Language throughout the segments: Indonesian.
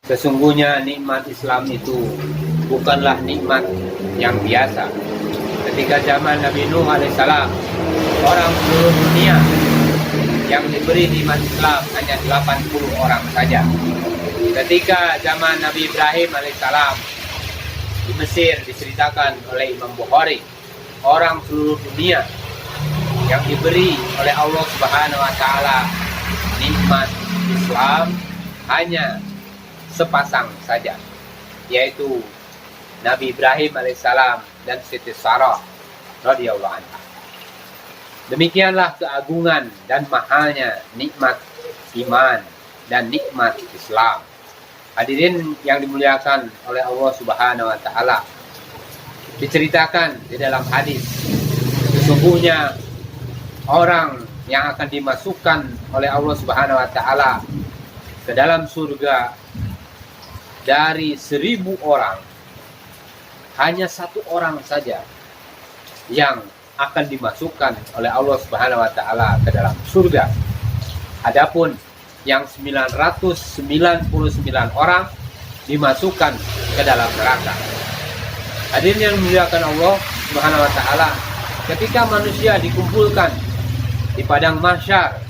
Sesungguhnya nikmat Islam itu bukanlah nikmat yang biasa. Ketika zaman Nabi Nuh alaihissalam, orang seluruh dunia yang diberi nikmat Islam hanya 80 orang saja. Ketika zaman Nabi Ibrahim alaihissalam di Mesir, diceritakan oleh Imam Bukhari, orang seluruh dunia yang diberi oleh Allah Subhanahu wa taala nikmat Islam hanya sepasang saja, yaitu Nabi Ibrahim alaihissalam dan Siti Sarah radhiyallahu anha. Demikianlah keagungan dan mahalnya nikmat iman dan nikmat Islam. Hadirin yang dimuliakan oleh Allah Subhanahu wa taala, diceritakan di dalam hadis, sesungguhnya orang yang akan dimasukkan oleh Allah Subhanahu wa taala ke dalam surga dari 1000 orang, hanya 1 orang saja yang akan dimasukkan oleh Allah Subhanahu wa taala ke dalam surga. Adapun yang 999 orang dimasukkan ke dalam neraka. Hadirin yang dimuliakan Allah Subhanahu wa taala, ketika manusia dikumpulkan di padang mahsyar,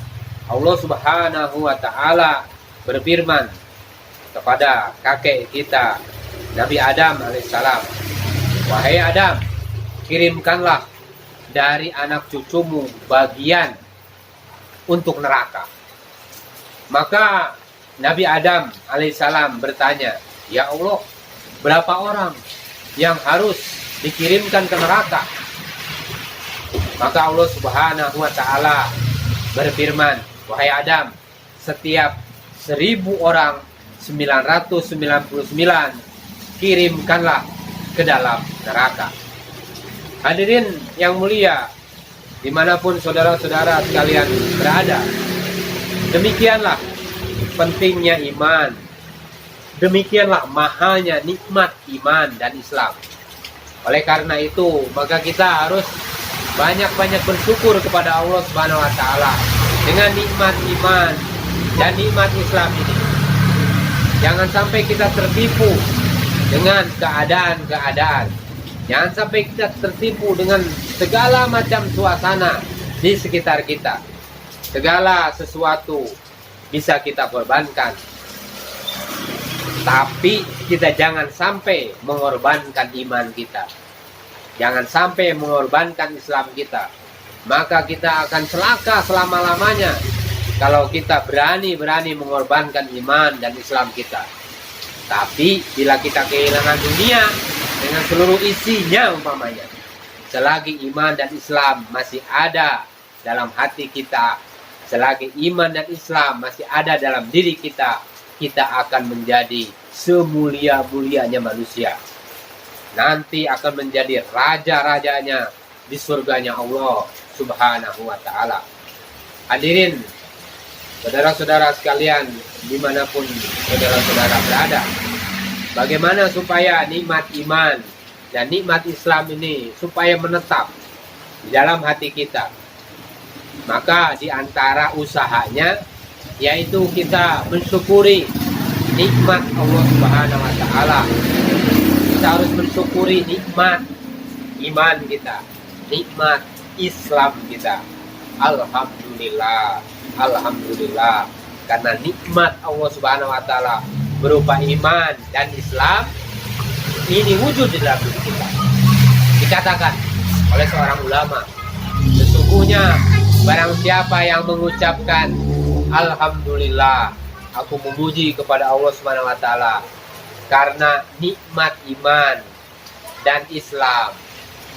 Allah Subhanahu wa taala berfirman kepada kakek kita Nabi Adam alaihissalam, "Wahai Adam, kirimkanlah dari anak cucumu bagian untuk neraka." Maka Nabi Adam alaihissalam bertanya, "Ya Allah, berapa orang yang harus dikirimkan ke neraka?" Maka Allah Subhanahu wa taala berfirman, "Wahai Adam, setiap 1000 orang 999 kirimkanlah ke dalam neraka." Hadirin yang mulia, dimanapun saudara-saudara sekalian berada, demikianlah pentingnya iman, demikianlah mahalnya nikmat iman dan Islam. Oleh karena itu, maka kita harus banyak-banyak bersyukur kepada Allah Subhanahu wa taala dengan nikmat iman dan nikmat Islam ini. Jangan sampai kita tertipu dengan keadaan-keadaan. Jangan sampai kita tertipu dengan segala macam suasana di sekitar kita. Segala sesuatu bisa kita korbankan. Tapi kita jangan sampai mengorbankan iman kita. Jangan sampai mengorbankan Islam kita. Maka kita akan celaka selama-lamanya kalau kita berani mengorbankan iman dan Islam kita. Tapi bila kita kehilangan dunia dengan seluruh isinya umpamanya, selagi iman dan Islam masih ada dalam hati kita, selagi iman dan Islam masih ada dalam diri kita, kita akan menjadi semulia-mulianya manusia. Nanti akan menjadi raja-rajanya di surganya Allah Subhanahu wa ta'ala. Hadirin, saudara-saudara sekalian, dimanapun saudara-saudara berada, bagaimana supaya nikmat iman dan nikmat Islam ini supaya menetap di dalam hati kita? Maka di antara usahanya yaitu kita mensyukuri nikmat Allah Subhanahu wa taala. Kita harus mensyukuri nikmat iman kita, nikmat Islam kita. Alhamdulillah, alhamdulillah, karena nikmat Allah Subhanahu wa taala berupa iman dan Islam ini wujud di dalam diri kita. Dikatakan oleh seorang ulama, sesungguhnya barang siapa yang mengucapkan alhamdulillah, aku memuji kepada Allah Subhanahu wa taala karena nikmat iman dan Islam,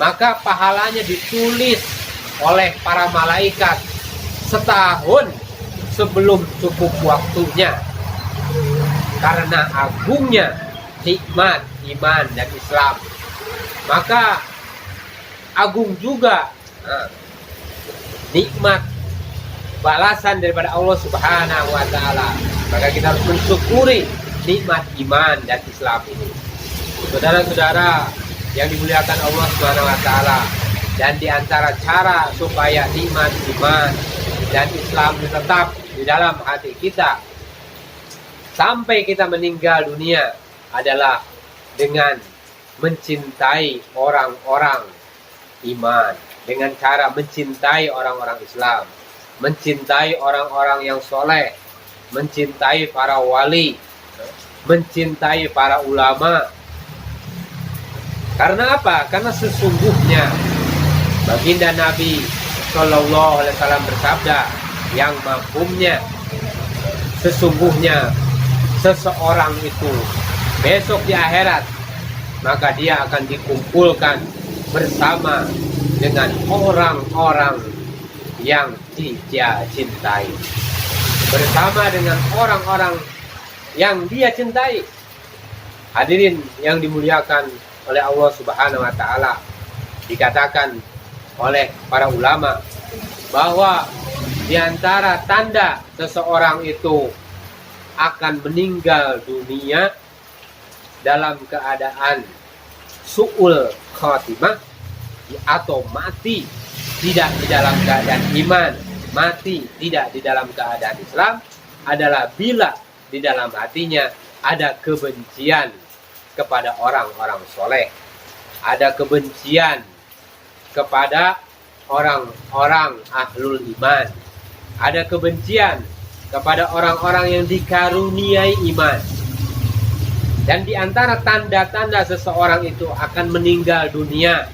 maka pahalanya ditulis oleh para malaikat setahun sebelum cukup waktunya. Karena agungnya nikmat iman dan Islam, maka agung juga nikmat balasan daripada Allah Subhanahu wa taala. Maka kita harus mensyukuri nikmat iman dan Islam ini. Saudara-saudara yang dimuliakan Allah Subhanahu wa taala, dan di antara cara supaya nikmat iman dan Islam tetap di dalam hati kita, sampai kita meninggal dunia adalah dengan mencintai orang-orang iman, dengan cara mencintai orang-orang Islam, mencintai orang-orang yang soleh, mencintai para wali, mencintai para ulama. Karena apa? Karena sesungguhnya baginda Nabi Shallallahu Alaihi Wasallam bersabda yang mafhumnya, sesungguhnya seseorang itu besok di akhirat maka dia akan dikumpulkan bersama dengan orang-orang yang dia cintai, bersama dengan orang-orang yang dia cintai. Hadirin yang dimuliakan oleh Allah Subhanahu wa taala, dikatakan oleh para ulama bahwa di antara tanda seseorang itu akan meninggal dunia dalam keadaan su'ul khatimah atau mati tidak di dalam keadaan iman, mati tidak di dalam keadaan Islam, adalah bila di dalam hatinya ada kebencian kepada orang-orang soleh, ada kebencian kepada orang-orang ahlul iman, ada kebencian kepada orang-orang yang dikaruniai iman. Dan di antara tanda-tanda seseorang itu akan meninggal dunia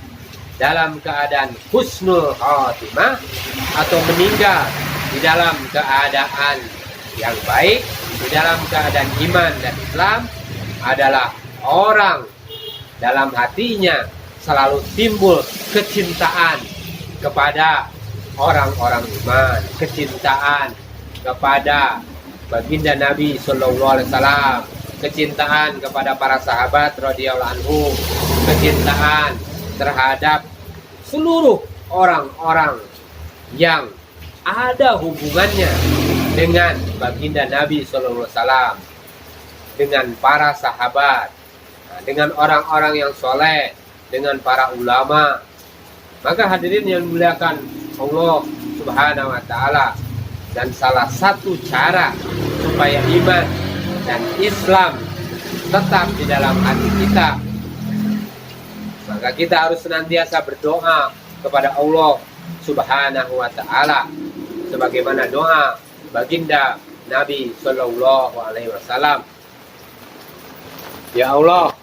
dalam keadaan husnul khatimah atau meninggal di dalam keadaan yang baik, di dalam keadaan iman dan Islam, adalah orang dalam hatinya selalu timbul kecintaan kepada orang-orang iman, kecintaan kepada baginda Nabi Sallallahu Alaihi Wasallam, kecintaan kepada para sahabat radhiyallahu anhum, kecintaan terhadap seluruh orang-orang yang ada hubungannya dengan baginda Nabi Sallallahu Alaihi Wasallam, dengan para sahabat, dengan orang-orang yang soleh, dengan para ulama. Maka hadirin yang dimuliakan Allah Subhanahu wa taala, dan salah satu cara supaya iman dan Islam tetap di dalam hati kita, maka kita harus senantiasa berdoa kepada Allah Subhanahu wa taala sebagaimana doa baginda Nabi Sallallahu Alaihi Wasallam. Ya Allah,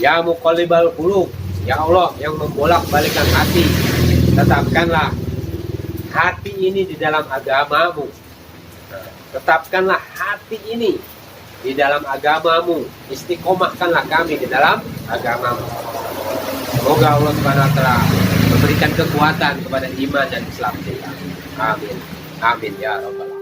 ya muqallibal qulub, ya Allah yang membolak-balikan hati, tetapkanlah hati ini di dalam agamamu. Tetapkanlah hati ini di dalam agamamu, istiqomahkanlah kami di dalam agamamu. Semoga Allah Subhanahu wa taala memberikan kekuatan kepada iman dan Islam kita. Amin. Amin ya rabbal alamin.